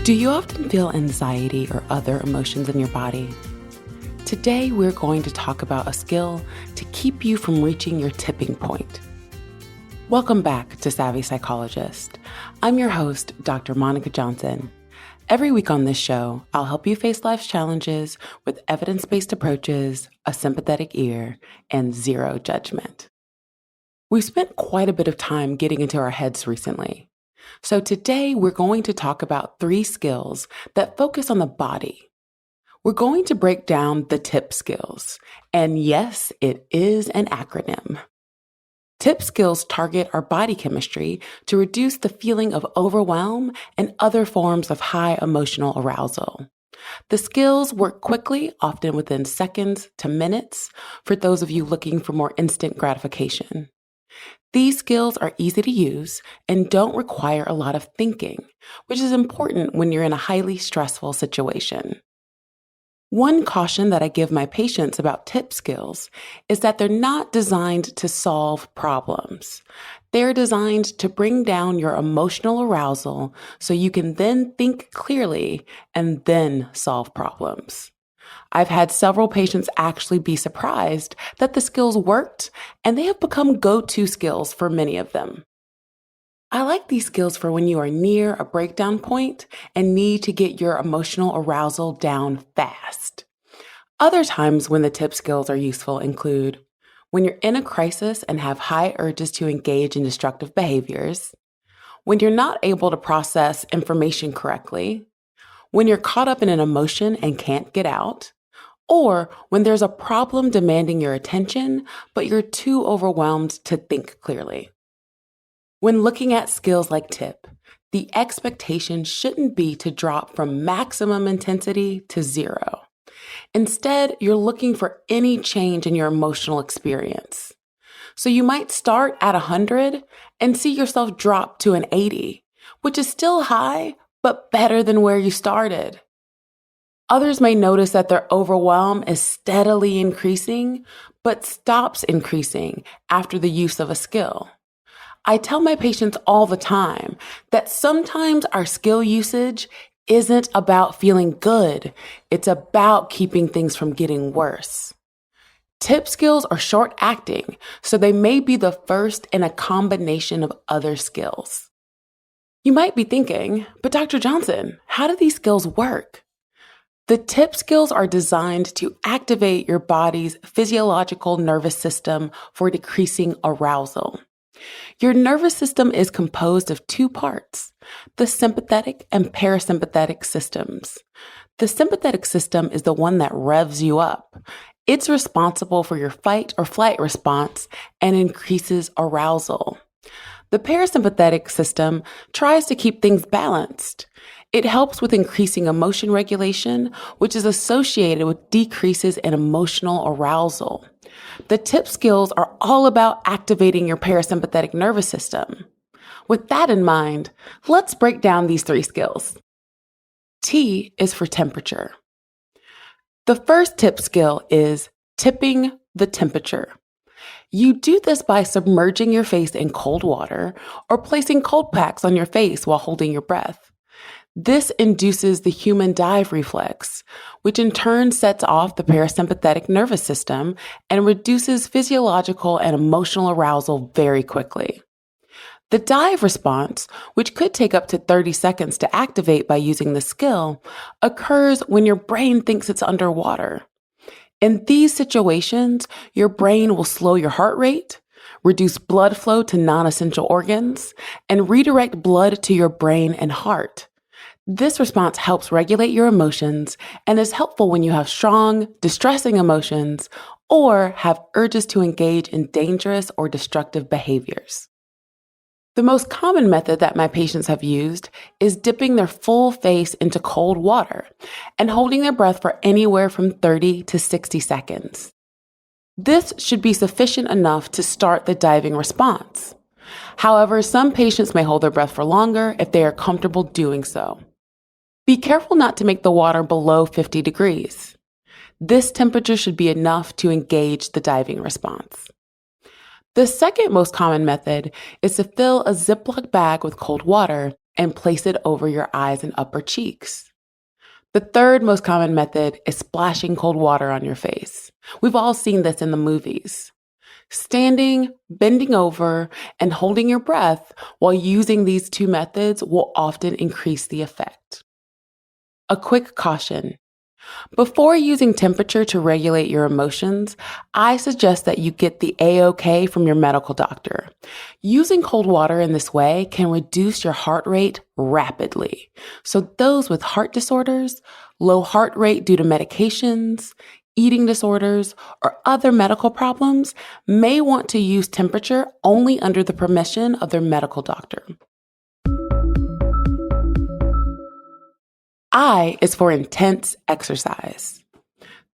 Do you often feel anxiety or other emotions in your body? Today, we're going to talk about a skill to keep you from reaching your tipping point. Welcome back to Savvy Psychologist. I'm your host, Dr. Monica Johnson. Every week on this show, I'll help you face life's challenges with evidence-based approaches, a sympathetic ear, and zero judgment. We've spent quite a bit of time getting into our heads recently. So today we're going to talk about 3 skills that focus on the body. We're going to break down the TIP skills. And yes, it is an acronym. TIP skills target our body chemistry to reduce the feeling of overwhelm and other forms of high emotional arousal. The skills work quickly, often within seconds to minutes, for those of you looking for more instant gratification. These skills are easy to use and don't require a lot of thinking, which is important when you're in a highly stressful situation. One caution that I give my patients about TIP skills is that they're not designed to solve problems. They're designed to bring down your emotional arousal so you can then think clearly and then solve problems. I've had several patients actually be surprised that the skills worked, and they have become go-to skills for many of them. I like these skills for when you are near a breakdown point and need to get your emotional arousal down fast. Other times when the TIP skills are useful include when you're in a crisis and have high urges to engage in destructive behaviors, when you're not able to process information correctly, when you're caught up in an emotion and can't get out, or when there's a problem demanding your attention, but you're too overwhelmed to think clearly. When looking at skills like TIP, the expectation shouldn't be to drop from maximum intensity to 0. Instead, you're looking for any change in your emotional experience. So you might start at 100 and see yourself drop to an 80, which is still high, but better than where you started. Others may notice that their overwhelm is steadily increasing, but stops increasing after the use of a skill. I tell my patients all the time that sometimes our skill usage isn't about feeling good. It's about keeping things from getting worse. TIP skills are short acting, so they may be the first in a combination of other skills. You might be thinking, but Dr. Johnson, how do these skills work? The TIP skills are designed to activate your body's physiological nervous system for decreasing arousal. Your nervous system is composed of 2 parts, the sympathetic and parasympathetic systems. The sympathetic system is the one that revs you up. It's responsible for your fight or flight response and increases arousal. The parasympathetic system tries to keep things balanced. It helps with increasing emotion regulation, which is associated with decreases in emotional arousal. The TIP skills are all about activating your parasympathetic nervous system. With that in mind, let's break down these 3 skills. T is for temperature. The first TIP skill is tipping the temperature. You do this by submerging your face in cold water or placing cold packs on your face while holding your breath. This induces the human dive reflex, which in turn sets off the parasympathetic nervous system and reduces physiological and emotional arousal very quickly. The dive response, which could take up to 30 seconds to activate by using the skill, occurs when your brain thinks it's underwater. In these situations, your brain will slow your heart rate, reduce blood flow to non-essential organs, and redirect blood to your brain and heart. This response helps regulate your emotions and is helpful when you have strong, distressing emotions or have urges to engage in dangerous or destructive behaviors. The most common method that my patients have used is dipping their full face into cold water and holding their breath for anywhere from 30 to 60 seconds. This should be sufficient enough to start the diving response. However, some patients may hold their breath for longer if they are comfortable doing so. Be careful not to make the water below 50 degrees. This temperature should be enough to engage the diving response. The second most common method is to fill a Ziploc bag with cold water and place it over your eyes and upper cheeks. The third most common method is splashing cold water on your face. We've all seen this in the movies. Standing, bending over, and holding your breath while using these two methods will often increase the effect. A quick caution. Before using temperature to regulate your emotions, I suggest that you get the A-OK from your medical doctor. Using cold water in this way can reduce your heart rate rapidly. So those with heart disorders, low heart rate due to medications, eating disorders, or other medical problems may want to use temperature only under the permission of their medical doctor. I is for intense exercise.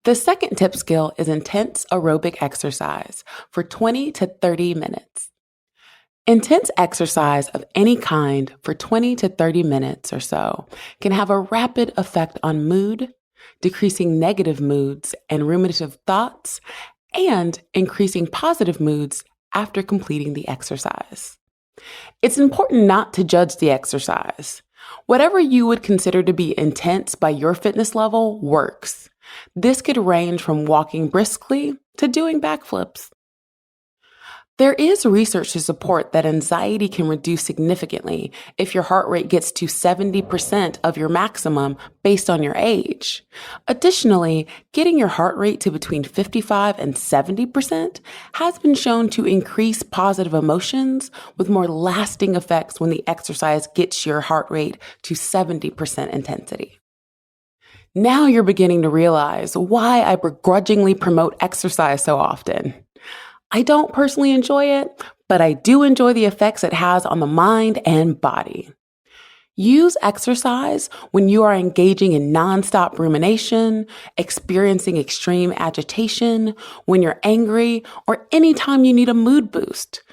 The second tip skill is intense aerobic exercise for 20 to 30 minutes. Intense exercise of any kind for 20 to 30 minutes or so can have a rapid effect on mood, decreasing negative moods and ruminative thoughts, and increasing positive moods after completing the exercise. It's important not to judge the exercise. Whatever you would consider to be intense by your fitness level works. This could range from walking briskly to doing backflips. There is research to support that anxiety can reduce significantly if your heart rate gets to 70% of your maximum based on your age. Additionally, getting your heart rate to between 55 and 70% has been shown to increase positive emotions with more lasting effects when the exercise gets your heart rate to 70% intensity. Now you're beginning to realize why I begrudgingly promote exercise so often. I don't personally enjoy it, but I do enjoy the effects it has on the mind and body. Use exercise when you are engaging in nonstop rumination, experiencing extreme agitation, when you're angry, or anytime you need a mood boost.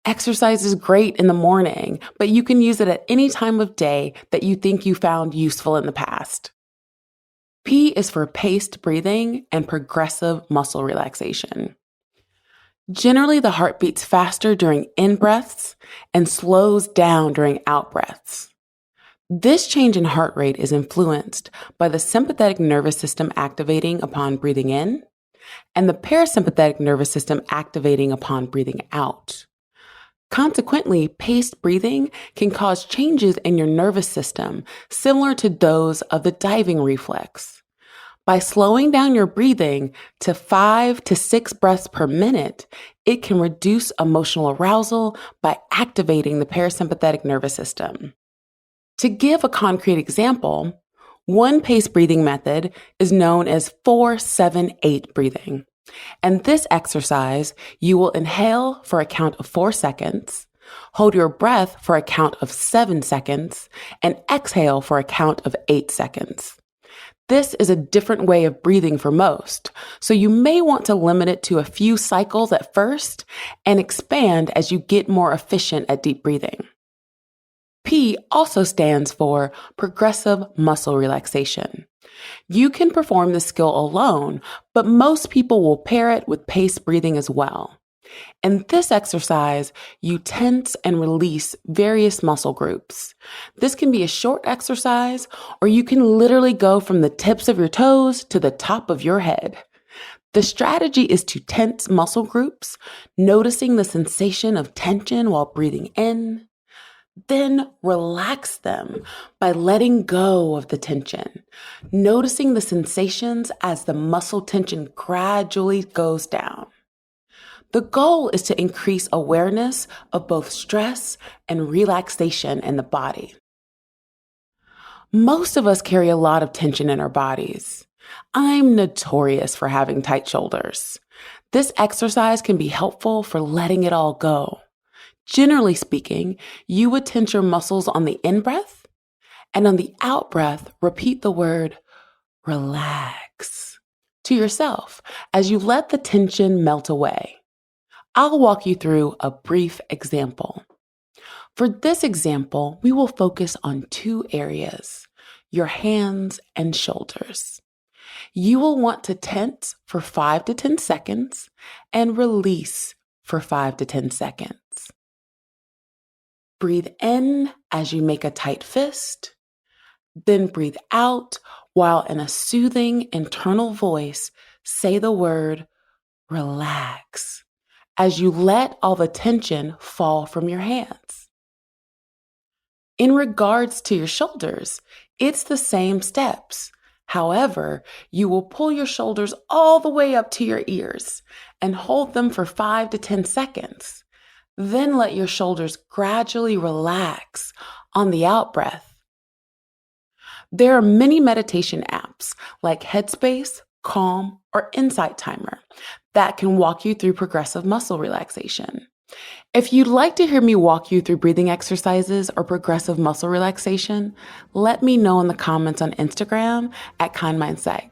Exercise is great in the morning, but you can use it at any time of day that you think you found useful in the past. P is for paced breathing and progressive muscle relaxation. Generally, the heart beats faster during in-breaths and slows down during out-breaths. This change in heart rate is influenced by the sympathetic nervous system activating upon breathing in and the parasympathetic nervous system activating upon breathing out. Consequently, paced breathing can cause changes in your nervous system similar to those of the diving reflex. By slowing down your breathing to 5 to 6 breaths per minute, it can reduce emotional arousal by activating the parasympathetic nervous system. To give a concrete example, one paced breathing method is known as 4-7-8 breathing. And this exercise, you will inhale for a count of 4 seconds, hold your breath for a count of 7 seconds, and exhale for a count of 8 seconds. This is a different way of breathing for most, so you may want to limit it to a few cycles at first and expand as you get more efficient at deep breathing. P also stands for progressive muscle relaxation. You can perform this skill alone, but most people will pair it with paced breathing as well. In this exercise, you tense and release various muscle groups. This can be a short exercise, or you can literally go from the tips of your toes to the top of your head. The strategy is to tense muscle groups, noticing the sensation of tension while breathing in. Then relax them by letting go of the tension, noticing the sensations as the muscle tension gradually goes down. The goal is to increase awareness of both stress and relaxation in the body. Most of us carry a lot of tension in our bodies. I'm notorious for having tight shoulders. This exercise can be helpful for letting it all go. Generally speaking, you would tense your muscles on the in-breath, and on the out-breath, repeat the word relax to yourself as you let the tension melt away. I'll walk you through a brief example. For this example, we will focus on 2 areas, your hands and shoulders. You will want to tense for 5 to 10 seconds and release for 5 to 10 seconds. Breathe in as you make a tight fist, then breathe out while in a soothing internal voice, say the word relax as you let all the tension fall from your hands. In regards to your shoulders, it's the same steps. However, you will pull your shoulders all the way up to your ears and hold them for 5 to 10 seconds. Then let your shoulders gradually relax on the out breath. There are many meditation apps like Headspace, Calm, or Insight Timer that can walk you through progressive muscle relaxation. If you'd like to hear me walk you through breathing exercises or progressive muscle relaxation, let me know in the comments on Instagram at KindMindPsych.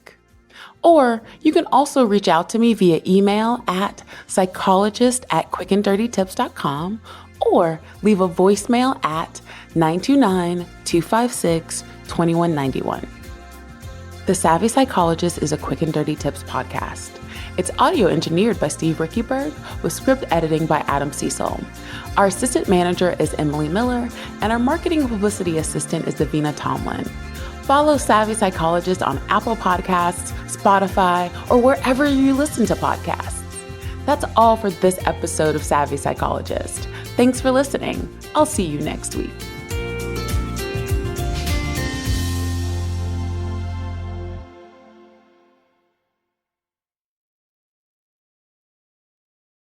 Or you can also reach out to me via email at psychologist@quickanddirtytips.com or leave a voicemail at 929-256-2191. The Savvy Psychologist is a Quick and Dirty Tips podcast. It's audio engineered by Steve Rickyberg with script editing by Adam Cecil. Our assistant manager is Emily Miller, and our marketing and publicity assistant is Davina Tomlin. Follow Savvy Psychologist on Apple Podcasts, Spotify, or wherever you listen to podcasts. That's all for this episode of Savvy Psychologist. Thanks for listening. I'll see you next week.